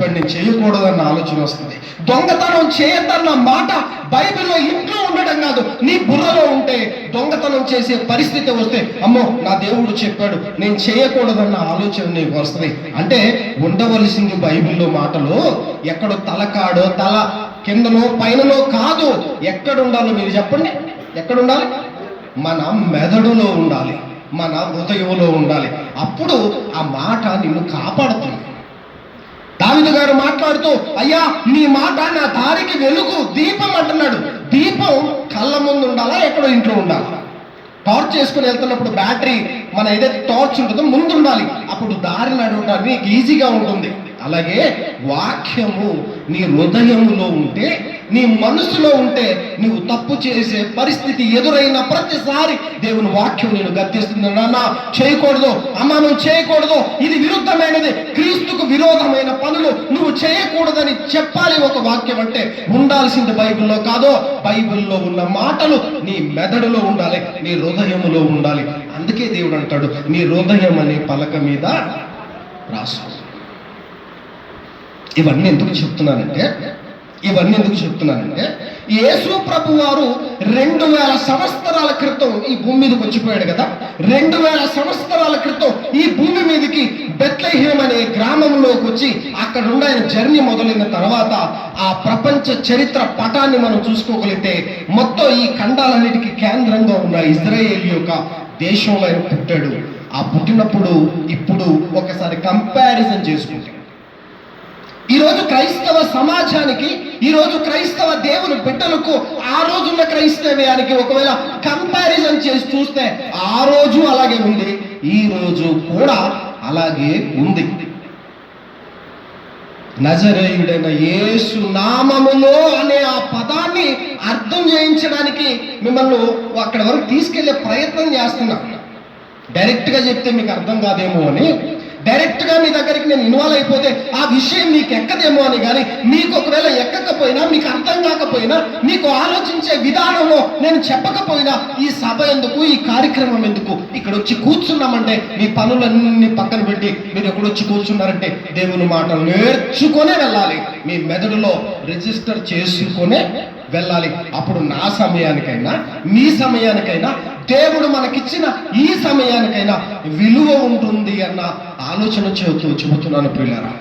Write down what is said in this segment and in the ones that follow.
చెప్పాడు, నేను చేయకూడదన్న ఆలోచన వస్తుంది. దొంగతనం చేయొద్దన్న మాట బైబిల్లో ఇంట్లో ఉండడం కాదు, నీ బుర్రలో ఉంటే దొంగతనం చేసే పరిస్థితి వస్తే అమ్మో నా దేవుడు చెప్పాడు నేను చేయకూడదన్న ఆలోచన నీకు వస్తుంది. అంటే ఉండవలసింది బైబిల్లో మాటలు ఎక్కడో తలకాడో తల కిందనో పైనలో కాదు, ఎక్కడ ఉండాలో మీరు చెప్పండి. ఎక్కడ ఉండాలి? మన మెదడులో ఉండాలి, మన హృదయంలో ఉండాలి. అప్పుడు ఆ మాట నిన్ను కాపాడుతుంది. దావీదు గారు మాట్లాడుతూ, అయ్యా నీ మాట నా దారికి వెలుగు దీపం అంటున్నాడు. దీపం కళ్ళ ముందు ఉండాలా, ఎక్కడో ఇంట్లో ఉండాలా? టార్చ్ చేసుకుని వెళ్తున్నప్పుడు బ్యాటరీ మన ఏదైతే టార్చ్ ఉంటుందో ముందు ఉండాలి, అప్పుడు దారి నడవడానికి నీకు ఈజీగా ఉంటుంది. అలాగే వాక్యము నీ హృదయములో ఉంటే, నీ మనసులో ఉంటే, నువ్వు తప్పు చేసే పరిస్థితి ఎదురైన ప్రతిసారి దేవుని వాక్యం నేను గద్దిస్తుంది. నాన్న చేయకూడదు, అమ్మ నువ్వు చేయకూడదు, ఇది విరుద్ధమైనది, క్రీస్తుకు విరోధమైన పనులు నువ్వు చేయకూడదని చెప్పాలి. ఒక వాక్యం అంటే ఉండాల్సింది బైబిల్లో కాదో, బైబిల్లో ఉన్న మాటలు నీ మెదడులో ఉండాలి, నీ హృదయములో ఉండాలి. అందుకే దేవుడు అంటాడు, నీ హృదయం అనే పలక మీద రాసు. ఇవన్నీ ఎందుకు చెప్తున్నానంటే యేసు ప్రభు వారు 2000 సంవత్సరాల క్రితం ఈ భూమి మీదకి వచ్చిపోయాడు కదా. 2000 సంవత్సరాల క్రితం ఈ భూమి మీదకి బెత్లెహేమ్ అనే గ్రామంలోకి వచ్చి అక్కడ నుండి ఆయన జర్నీ మొదలైన తర్వాత ఆ ప్రపంచ చరిత్ర పటాన్ని మనం చూసుకోగలిగితే మొత్తం ఈ ఖండాలన్నిటికీ కేంద్రంగా ఉన్న ఇజ్రాయేల్ యొక్క దేశంలో ఆయన పుట్టాడు. ఆ పుట్టినప్పుడు ఇప్పుడు ఒకసారి కంపారిజన్ చేసుకుంటే, ఈరోజు క్రైస్తవ సమాజానికి, ఈరోజు క్రైస్తవ దేవుని బిడ్డలకు ఆ రోజున్న క్రైస్తవ్యానికి ఒకవేళ కంపారిజన్ చేసి చూస్తే ఆ రోజు అలాగే ఉంది, ఈ రోజు కూడా అలాగే ఉంది. నజరేయుడైన యేసు నామములో అనే ఆ పదాన్ని అర్థం చేయించడానికి మిమ్మల్ని అక్కడ వరకు తీసుకెళ్లే ప్రయత్నం చేస్తున్నా. డైరెక్ట్గా చెప్తే మీకు అర్థం కాదేమో అని, డైరెక్ట్గా మీ దగ్గరికి నేను ఇన్వాల్వ్ అయిపోతే ఆ విషయం మీకు ఎక్కదేమో అని. కానీ మీకు ఒకవేళ ఎక్కకపోయినా, మీకు అర్థం కాకపోయినా, మీకు ఆలోచించే విధానంలో నేను చెప్పకపోయినా ఈ సభ ఎందుకు, ఈ కార్యక్రమం ఎందుకు? ఇక్కడ వచ్చి కూర్చున్నామంటే మీ పనులన్నీ పక్కన పెట్టి మీరు ఎక్కడొచ్చి కూర్చున్నారంటే దేవుని మాటలు నేర్చుకొనే వెళ్ళాలి, మీ మెదడులో రిజిస్టర్ చేసుకొనే వెళ్ళాలి. అప్పుడు నా సమయానికైనా, మీ సమయానికైనా, దేవుడు మనకిచ్చిన ఈ సమయానికైనా విలువ ఉంటుంది అన్న ఆలోచన చెబుతున్నాను ప్రియులారా.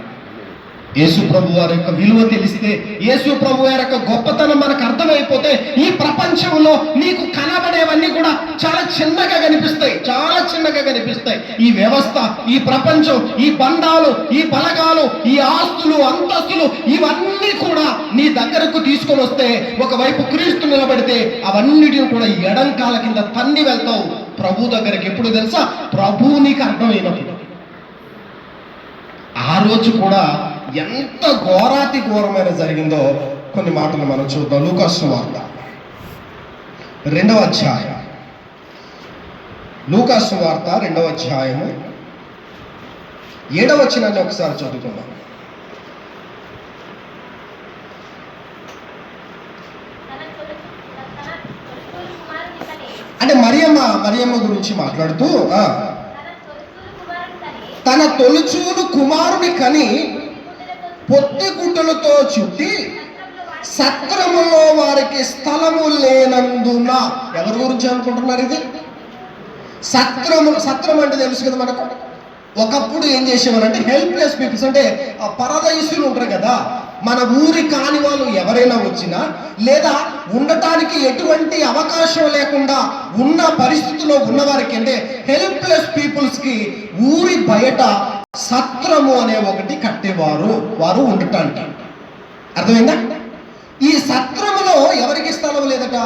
యేసు ప్రభు వారి యొక్క విలువ తెలిస్తే, యేసు ప్రభు వారి యొక్క గొప్పతనం మనకు అర్థమైపోతే ఈ ప్రపంచంలో నీకు కనబడేవన్నీ కూడా చాలా చిన్నగా కనిపిస్తాయి, చాలా చిన్నగా కనిపిస్తాయి. ఈ వ్యవస్థ, ఈ ప్రపంచం, ఈ బంధాలు, ఈ బలగాలు, ఈ ఆస్తులు, అంతస్తులు, ఇవన్నీ కూడా నీ దగ్గరకు తీసుకొని వస్తే, ఒకవైపు క్రీస్తు నిలబడితే అవన్నిటిని కూడా ఎడంకాల కింద తన్ని వెళ్తావు ప్రభు దగ్గరికి. ఎప్పుడు తెలుసా? ప్రభు నీకు అర్థమైనప్పుడు. ఆ రోజు కూడా ఎంత ఘోరాతి ఘోరమైన జరిగిందో కొన్ని మాటలు మనం చూద్దాం. లూకాసు వార్త 2వ అధ్యాయం, లూకాసు వార్త 2వ అధ్యాయము 7వ వచనాన్ని ఒకసారి చదువుకుందాం. అంటే మరియమ్మ గురించి మాట్లాడుతూ, తన తొలిచూలు కుమారుని కని పొత్తి గుడ్డలతో చుట్టి సత్రములో వారికి స్థలము లేనందున. ఎవరి గురించి అనుకుంటున్నారు ఇది? సత్రం అంటే తెలుసు కదా మనకు. ఒకప్పుడు ఏం చేసేవారంటే హెల్ప్లెస్ పీపుల్స్, అంటే పరదయసులు ఉంటారు కదా, మన ఊరి కాని వాళ్ళు ఎవరైనా వచ్చినా, లేదా ఉండటానికి ఎటువంటి అవకాశం లేకుండా ఉన్న పరిస్థితుల్లో ఉన్నవారికి, అంటే హెల్ప్లెస్ పీపుల్స్కి ఊరి బయట సత్రము అనే ఒకటి కట్టేవారు, వారు ఉండటానికి. అర్థమైందా? ఈ సత్రములో ఎవరికి స్థలం లేదట?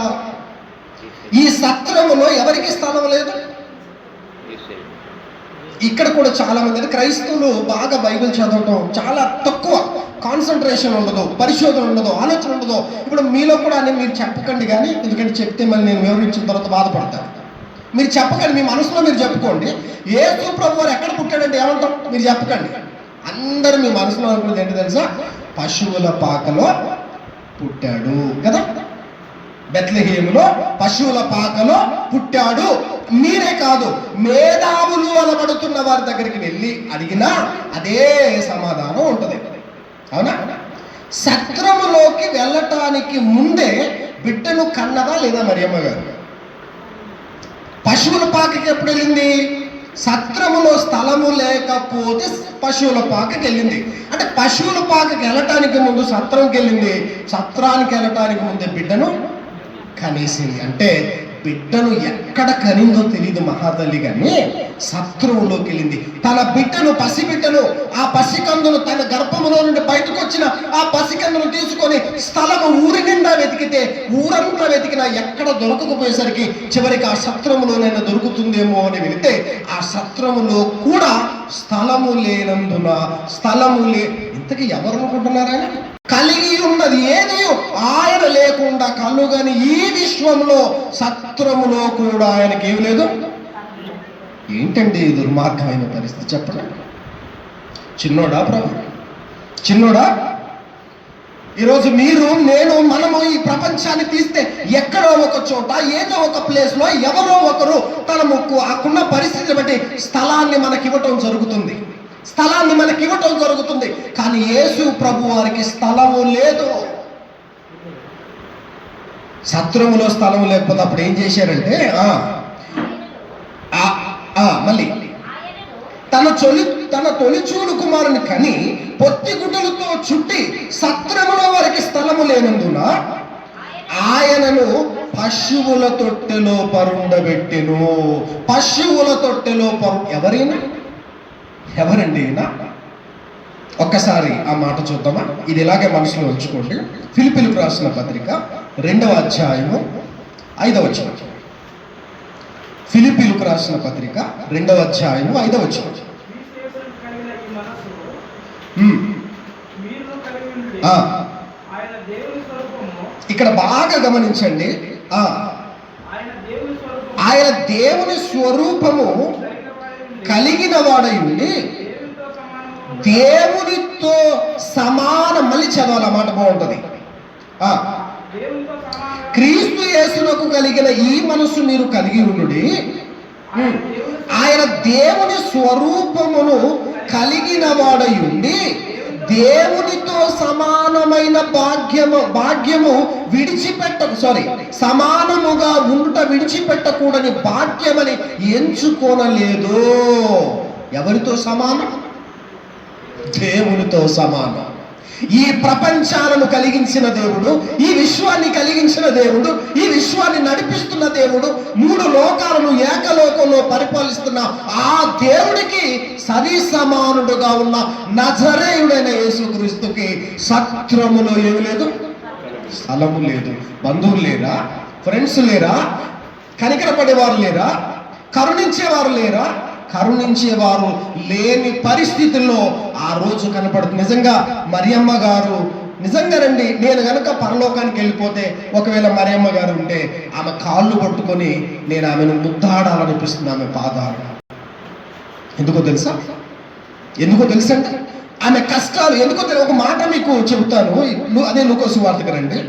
ఈ సత్రములో ఎవరికి స్థలం లేదు? ఇక్కడ కూడా చాలా మంది క్రైస్తవులు బాగా బైబిల్ చదవటం చాలా తక్కువ, కాన్సన్ట్రేషన్ ఉండదు, పరిశోధన ఉండదు, ఆలోచన ఉండదు. ఇప్పుడు మీలో కూడా అని మీరు చెప్పకండి, కానీ ఎందుకంటే చెప్తే మళ్ళీ నేను వివరించిన తర్వాత బాధపడతాను. మీరు చెప్పకండి, మీ మనసులో మీరు చెప్పుకోండి. యేసు ప్రభు వారు ఎక్కడ పుట్టాడంటే ఏమంటాం? మీరు చెప్పకండి. అందరూ మీ మనసులో అనుకున్నది ఏంటి తెలుసా? పశువుల పాకలో పుట్టాడు కదా. బెత్లెహేములో పశువుల పాకలో పుట్టాడు. మీరే కాదు, మేధావులు అనబడుతున్న వారి దగ్గరికి వెళ్ళి అడిగినా అదే సమాధానం ఉంటుంది. అవునా? సత్రములోకి వెళ్ళటానికి ముందే బిడ్డను కన్నదా లేదా మరియమ్మ గారు? పశువుల పాకకి ఎప్పుడు వెళ్ళింది? సత్రములో స్థలము లేకపోతే పశువుల పాకకి వెళ్ళింది. అంటే పశువుల పాకకి వెళ్ళటానికి ముందు సత్రంకి వెళ్ళింది, సత్రానికి వెళ్ళటానికి ముందే బిడ్డను కనేసింది. అంటే బిడ్డను ఎక్కడ కనిందో తెలియదు మహాతల్లి, కానీ సత్రంలోకి వెళ్ళింది. తన బిడ్డను, పసిబిడ్డను, ఆ పసికందును తన గర్భములో నుండి బయటకు వచ్చిన ఆ పసికందును తీసుకొని స్థలము ఊరి నిండా వెతికితే, ఊరంతా వెతికినా ఎక్కడ దొరకకపోయేసరికి చివరికి ఆ సత్రములోనైనా దొరుకుతుందేమో అని వెళితే ఆ సత్రములో కూడా స్థలము లేనందున ఇంతకీ ఎవరు అనుకుంటున్నారు? ఆయన కలిగి ఉన్నది ఏది ఆయన లేకుండా కలుగని ఈ విశ్వంలో సత్రములో కూడా ఆయనకి ఏమి లేదు. ఏంటండి దుర్మార్గమైన పరిస్థితి చెప్పండి. చిన్నోడా ప్రభు? చిన్నోడా? ఈరోజు మీరు, నేను, మనము ఈ ప్రపంచాన్ని తీస్తే ఎక్కడో ఒక చోట, ఏదో ఒక ప్లేస్లో ఎవరో ఒకరు తన ఆకున్న పరిస్థితిని బట్టి స్థలాన్ని మనకివ్వటం జరుగుతుంది. కానీ యేసు ప్రభు వారికి స్థలము లేదు. సత్రములో స్థలము లేకపోతే అప్పుడు ఏం చేశారంటే మళ్ళీ తన తొలిచూలు కుమారుని కని పొత్తి గుడ్డలతో చుట్టి సత్రములో వారికి స్థలము లేనందున ఆయనను పశువుల తొట్టెలో పరుండబెట్టెను. పశువుల తొట్టెలో ఎవరండి ఈయన? ఒక్కసారి ఆ మాట చూద్దామా? ఇది ఇలాగే మనసులో ఉంచుకోండి. ఫిలిప్పీలకు రాసిన పత్రిక 2వ అధ్యాయము 5వ వచనం. ఫిలిప్పీలకు రాసిన పత్రిక 2వ అధ్యాయము 5వ వచనం. ఇక్కడ బాగా గమనించండి. ఆయన దేవుని స్వరూపము కలిగిన వాడై ఉండి దేవునితో సమానం. మళ్ళీ చదవాలి, ఆ మాట బాగుంటుంది. క్రీస్తు యేసునకు కలిగిన ఈ మనసు మీరు కలిగి ఉండుడి. ఆయన దేవుని స్వరూపమును కలిగిన వాడై ఉండి దేవునితో సమానమైన భాగ్యము సమానముగా ఉండుట విడిచిపెట్టకూడని భాగ్యమని ఎంచుకోనలేదు. ఎవరితో సమానం? దేవునితో సమానం. ఈ ప్రపంచాలను కలిగించిన దేవుడు, ఈ విశ్వాన్ని కలిగించిన దేవుడు, ఈ విశ్వాన్ని నడిపిస్తున్న దేవుడు, 3 లోకాలను ఏకలోకంలో పరిపాలిస్తున్న ఆ దేవుడికి సరి సమానుడుగా ఉన్న నజరేయుడైన యేసుక్రీస్తుకి సత్రములో ఏమి లేదు, స్థలము లేదు. బంధువులు లేరా? ఫ్రెండ్స్ లేరా? కనికరపడేవారు లేరా? కరుణించేవారు లేని పరిస్థితుల్లో ఆ రోజు కనపడుతుంది. నిజంగా మరియమ్మ గారు, నిజంగానండి, నేను కనుక పరలోకానికి వెళ్ళిపోతే, ఒకవేళ మరియమ్మ గారు ఉంటే ఆమె కాళ్ళు పట్టుకొని నేను ఆమెను ముద్దాడాలనిపిస్తుంది, ఆమె పాదాలు. ఎందుకో తెలుసా అంటే ఆమె కష్టాలు ఎందుకో ఒక మాట మీకు చెబుతాను. అదే లూకా సువార్తకు రండి.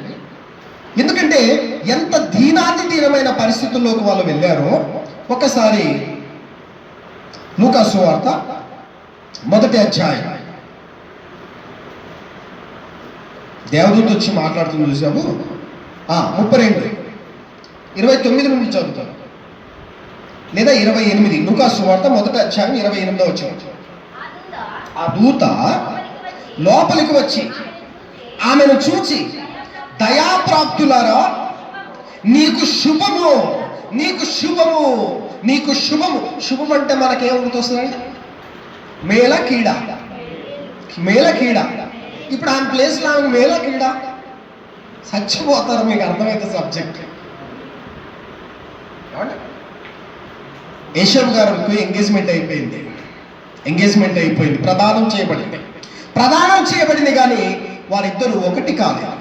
ఎందుకంటే ఎంత దీనమైన పరిస్థితుల్లోకి వాళ్ళు వెళ్ళారో ఒకసారి లూకా సువార్త 1వ అధ్యాయం. దేవదూత వచ్చి మాట్లాడుతుంది చూసాము. 32-29 నుండి చదువుతాను, లేదా 28. లూకా సువార్త 1వ అధ్యాయం 28వ వచనం. ఆ దూత లోపలికి వచ్చి ఆమెను చూచి, దయాప్రాప్తులారా, నీకు శుభము. శుభం అంటే మనకేం గుర్తొస్తుందండి? మేల కీడ. ఇప్పుడు ఆమె ప్లేస్లో ఆమె మేల కీడ చచ్చిపోతారు. మీకు అర్థమైతే సబ్జెక్ట్. యశోబ్ గారికి ఎంగేజ్మెంట్ అయిపోయింది. ప్రదానం చేయబడింది కానీ వారిద్దరూ ఒకటి కాలేదు.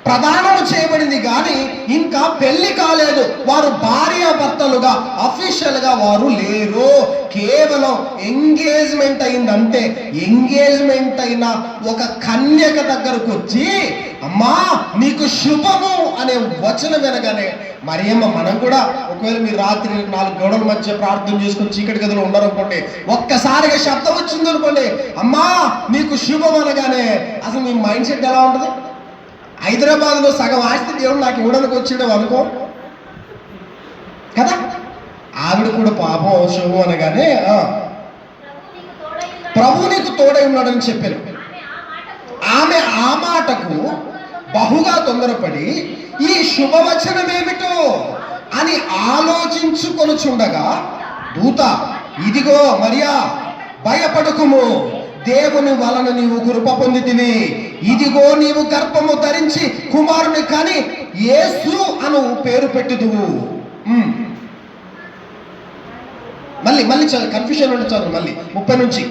ప్రదానం చేయబడింది కానీ ఇంకా పెళ్లి కాలేదు. వారు భార్యాభర్తలుగా అఫీషియల్గా వారు లేరు. కేవలం ఎంగేజ్మెంట్ అయిందంటే, ఎంగేజ్మెంట్ అయిన ఒక కన్యక దగ్గరకు వచ్చి అమ్మా నీకు శుభము అనే వచనం వినగానే మరియమ్మ, మనం కూడా ఒకవేళ మీరు రాత్రి 4 గోడల మధ్య ప్రార్థన చేసుకుని చీకటి గదిలో ఉన్నారనుకోండి, ఒక్కసారిగా శబ్దం వచ్చింది అనుకోండి, అమ్మా నీకు శుభం అనగానే అసలు మీ మైండ్ సెట్ ఎలా ఉంటుంది? హైదరాబాద్లో సగం ఆస్తి దేవుడు నాకు ఇవ్వడానికి వచ్చాడు అనుకో కదా. ఆవిడ కూడా పాపం శుభం అనగానే ప్రభు నీకు తోడై ఉన్నాడని చెప్పారు. ఆమె ఆ మాటకు బహుగా తొందరపడి ఈ శుభవచనం ఏమిటో అని ఆలోచించుకొనుచుండగా దూత, ఇదిగో మరియా, భయపడకుము, దేవుని వలన నీవు కృప పొందితివి. ఇదిగో నీవు గర్భము ధరించి కుమారుని కని యేసు అను పేరు పెట్టుదువు. మళ్ళీ కన్ఫ్యూజన్ ఉంటుంది. మళ్ళీ 30 నుంచి